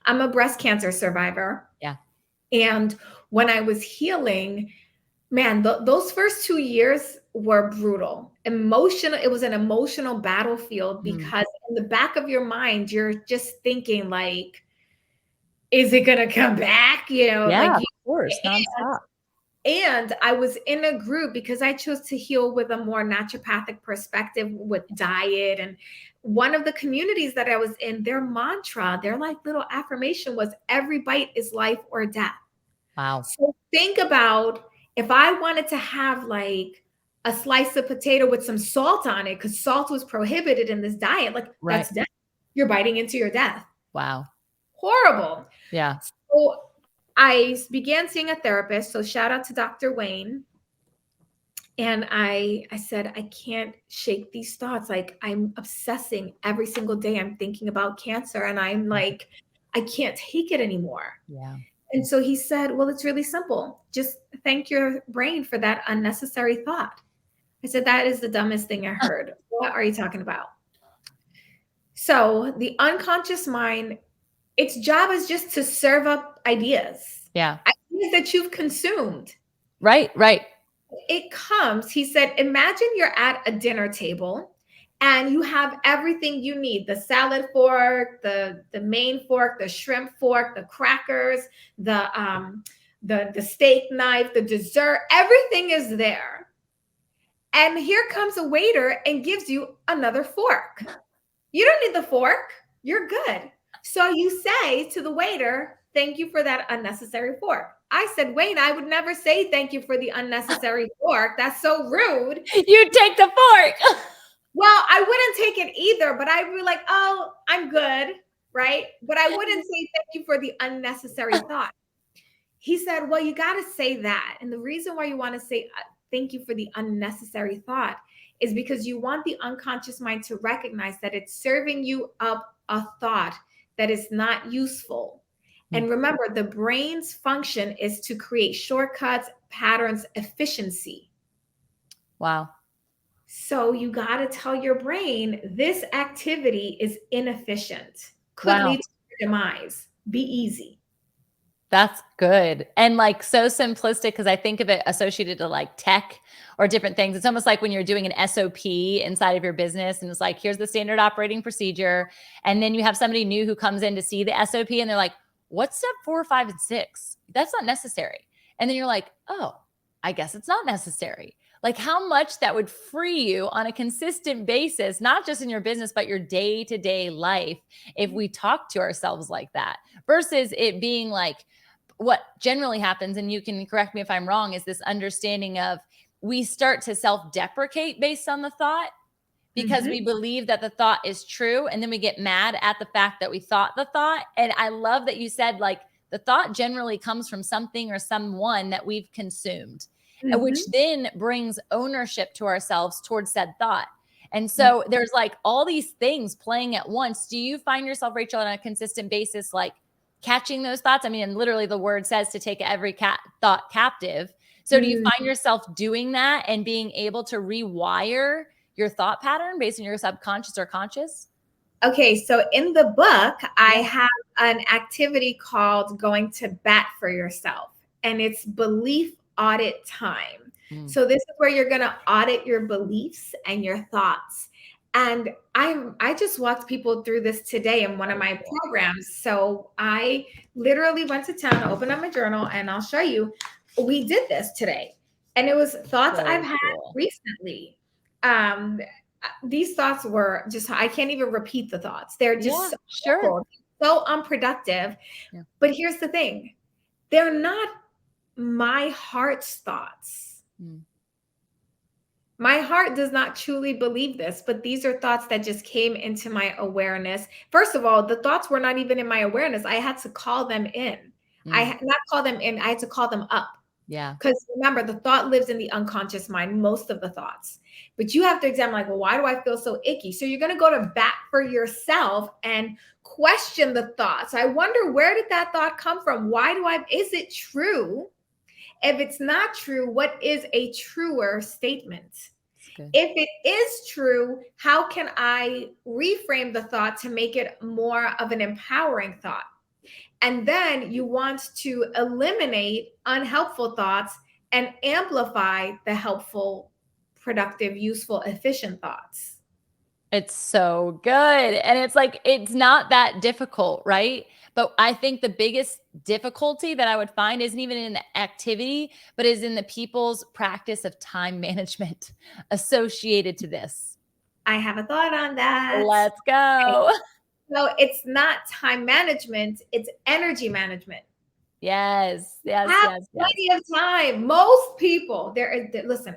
I'm a breast cancer survivor. Yeah. And when I was healing, man, those first 2 years were brutal. Emotional. It was an emotional battlefield Mm. because in the back of your mind, you're just thinking like, is it gonna come back? Yeah, of course, nonstop. And I was in a group because I chose to heal with a more naturopathic perspective with diet. And one of the communities that I was in, their mantra, their like little affirmation was every bite is life or death. Wow. So think about if I wanted to have like a slice of potato with some salt on it, because salt was prohibited in this diet, like Right. that's death. You're biting into your death. Wow. Horrible. Yeah. So I began seeing a therapist. So shout out to Dr. Wayne. And I said, I can't shake these thoughts. Like I'm obsessing every single day. I'm thinking about cancer and I'm like, I can't take it anymore. Yeah. And so he said, well, it's really simple. Just thank your brain for that unnecessary thought. I said, that is the dumbest thing I heard. What are you talking about? So the unconscious mind, its job is just to serve up ideas, Yeah. ideas that you've consumed. Right. Right. It comes, he said, imagine you're at a dinner table and you have everything you need, the salad fork, the main fork, the shrimp fork, the crackers, the steak knife, the dessert, everything is there. And here comes a waiter and gives you another fork. You don't need the fork. You're good. So you say to the waiter, thank you for that unnecessary fork. I said, Wayne, I would never say thank you for the unnecessary fork. That's so rude. You take the fork. Well, I wouldn't take it either, but I'd be like, oh, I'm good. Right. But I wouldn't say thank you for the unnecessary thought. He said, well, you got to say that. And the reason why you want to say thank you for the unnecessary thought is because you want the unconscious mind to recognize that it's serving you up a thought that is not useful. And remember, the brain's function is to create shortcuts, patterns, efficiency. Wow. So you got to tell your brain this activity is inefficient, could Wow. lead to your demise. Be easy. That's good. And like so simplistic because I think of it associated to like tech or different things. It's almost like when you're doing an SOP inside of your business and it's like, here's the standard operating procedure. And then you have somebody new who comes in to see the SOP and they're like, what's step 4, 5, and 6? That's not necessary. And then you're like, oh, I guess it's not necessary. Like how much that would free you on a consistent basis, not just in your business, but your day-to-day life if we talk to ourselves like that versus it being like, what generally happens, and you can correct me if I'm wrong, is this understanding of we start to self-deprecate based on the thought because we believe that the thought is true. And then we get mad at the fact that we thought the thought. And I love that you said like the thought generally comes from something or someone that we've consumed, which then brings ownership to ourselves towards said thought. And so there's like all these things playing at once. Do you find yourself, Rachel, on a consistent basis, like catching those thoughts? I mean, and literally the word says to take every thought captive. So do you find yourself doing that and being able to rewire your thought pattern based on your subconscious or conscious? Okay, so in the book, I have an activity called Going to Bat for Yourself, and it's belief audit time. So this is where you're going to audit your beliefs and your thoughts. And I just walked people through this today in one of my programs. So I literally went to town, opened up my journal, and I'll show you. We did this today, and it was thoughts I've had recently. These thoughts were just, I can't even repeat the thoughts. They're just so unproductive. Yeah. But here's the thing, they're not my heart's thoughts. My heart does not truly believe this, but these are thoughts that just came into my awareness. First of all, the thoughts were not even in my awareness. I had to call them in. I had not call them in. I had to call them up. Yeah. Because remember, the thought lives in the unconscious mind, most of the thoughts. But you have to examine, like, well, why do I feel so icky? So you're going to go to bat for yourself and question the thoughts. I wonder, where did that thought come from? Is it true? If it's not true, what is a truer statement? If it is true, how can I reframe the thought to make it more of an empowering thought? And then you want to eliminate unhelpful thoughts and amplify the helpful, productive, useful, efficient thoughts. It's so good. And it's like, it's not that difficult, right? But I think the biggest difficulty that I would find isn't even in the activity, but is in the people's practice of time management associated to this. I have a thought on that. Let's go. So it's not time management, it's energy management. Yes, yes, Have yes, yes. plenty of time. Most people, listen,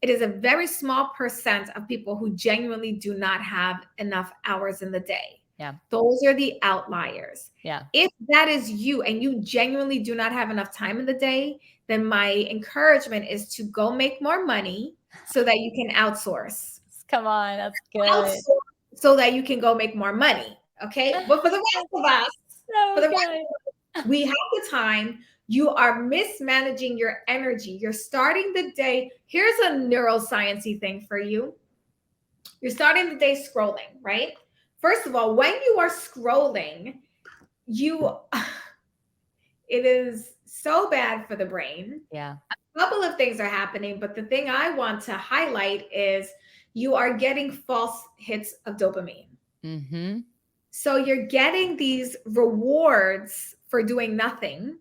it is a very small percent of people who genuinely do not have enough hours in the day. Yeah. Those are the outliers. Yeah. If that is you and you genuinely do not have enough time in the day, then my encouragement is to go make more money so that you can outsource. Come on, that's good. Outsource so that you can go make more money. Okay. But for the rest of us, we have the time. You are mismanaging your energy. You're starting the day. Here's a neuroscience-y thing for you. You're starting the day scrolling, right? First of all, when you are scrolling, it is so bad for the brain. Yeah. A couple of things are happening, but the thing I want to highlight is you are getting false hits of dopamine. Mm-hmm. So you're getting these rewards for doing nothing.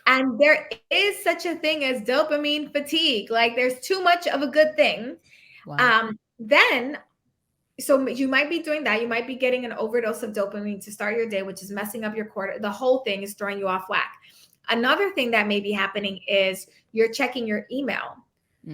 And there is such a thing as dopamine fatigue. Like there's too much of a good thing. Wow. So you might be doing that. You might be getting an overdose of dopamine to start your day, which is messing up your quarter. The whole thing is throwing you off whack. Another thing that may be happening is you're checking your email.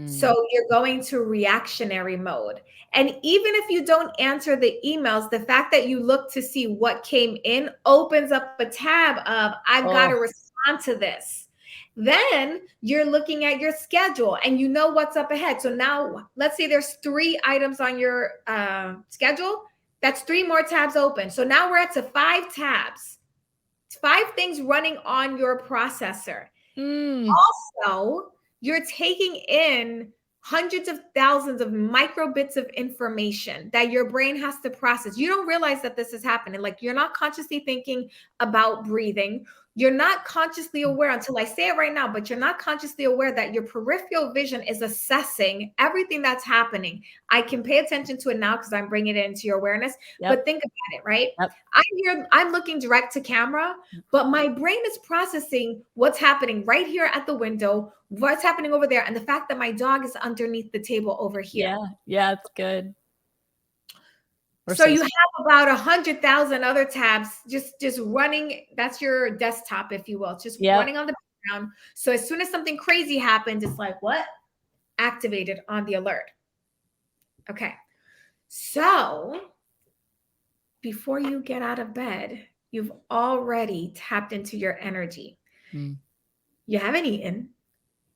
So you're going to reactionary mode. And even if you don't answer the emails, the fact that you look to see what came in opens up a tab of, I've got to respond to this. Then you're looking at your schedule and you know what's up ahead. So now let's say there's 3 items on your schedule. That's 3 more tabs open. So now we're at to 5 tabs, 5 things running on your processor. Also, you're taking in hundreds of thousands of micro bits of information that your brain has to process. You don't realize that this is happening. Like you're not consciously thinking about breathing. You're not consciously aware until I say it right now, but you're not consciously aware that your peripheral vision is assessing everything that's happening. I can pay attention to it now because I'm bringing it into your awareness, but think about it, right? I'm looking direct to camera, but my brain is processing what's happening right here at the window, what's happening over there, and the fact that my dog is underneath the table over here. Yeah, it's good. So you have about 100,000 other tabs just running. That's your desktop, if you will, just running on the background. So as soon as something crazy happens, it's like, what? Activated on the alert. Okay. So before you get out of bed, you've already tapped into your energy. You haven't eaten.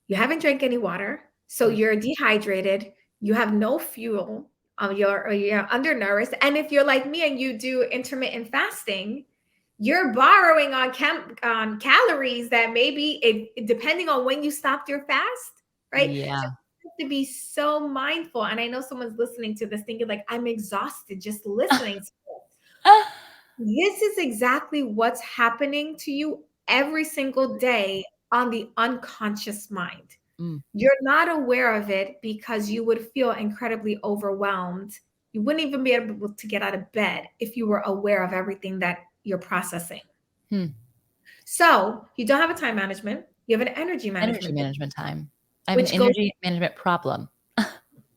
You haven't drank any water. So you're dehydrated. You have no fuel. You're undernourished. And if you're like me and you do intermittent fasting, you're borrowing on calories that maybe depending on when you stopped your fast, right? Yeah. So you have to be so mindful. And I know someone's listening to this thinking like, I'm exhausted just listening to it. This is exactly what's happening to you every single day on the unconscious mind. You're not aware of it because you would feel incredibly overwhelmed. You wouldn't even be able to get out of bed if you were aware of everything that you're processing. So you don't have a time management. You have an energy management time. I have an energy management problem.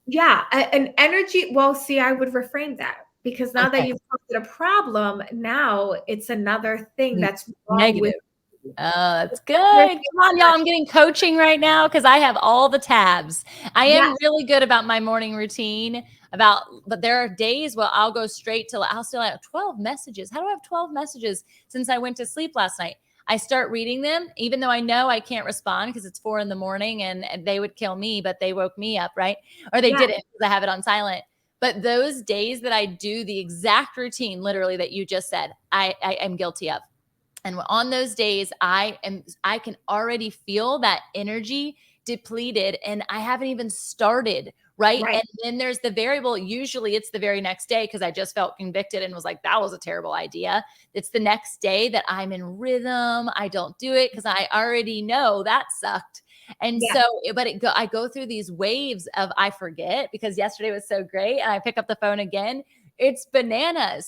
Yeah, an energy. Well, see, I would reframe that because now that you've posted a problem, now it's another thing that's negative. That's good. Come on, y'all. I'm getting coaching right now because I have all the tabs. I am really good about my morning routine. But there are days where I'll go straight to, I'll still have 12 messages. How do I have 12 messages since I went to sleep last night? I start reading them, even though I know I can't respond because it's 4 a.m. and they would kill me, but they woke me up, right? Or they didn't because I have it on silent. But those days that I do the exact routine, literally that you just said, I am guilty of. And on those days, I can already feel that energy depleted, and I haven't even started right? Right. And then there's the variable. Usually it's the very next day because I just felt convicted and was like, that was a terrible idea. It's the next day that I'm in rhythm. I don't do it because I already know that sucked. And Yeah. so, I go through these waves of I forget because yesterday was so great. And I pick up the phone again. It's bananas.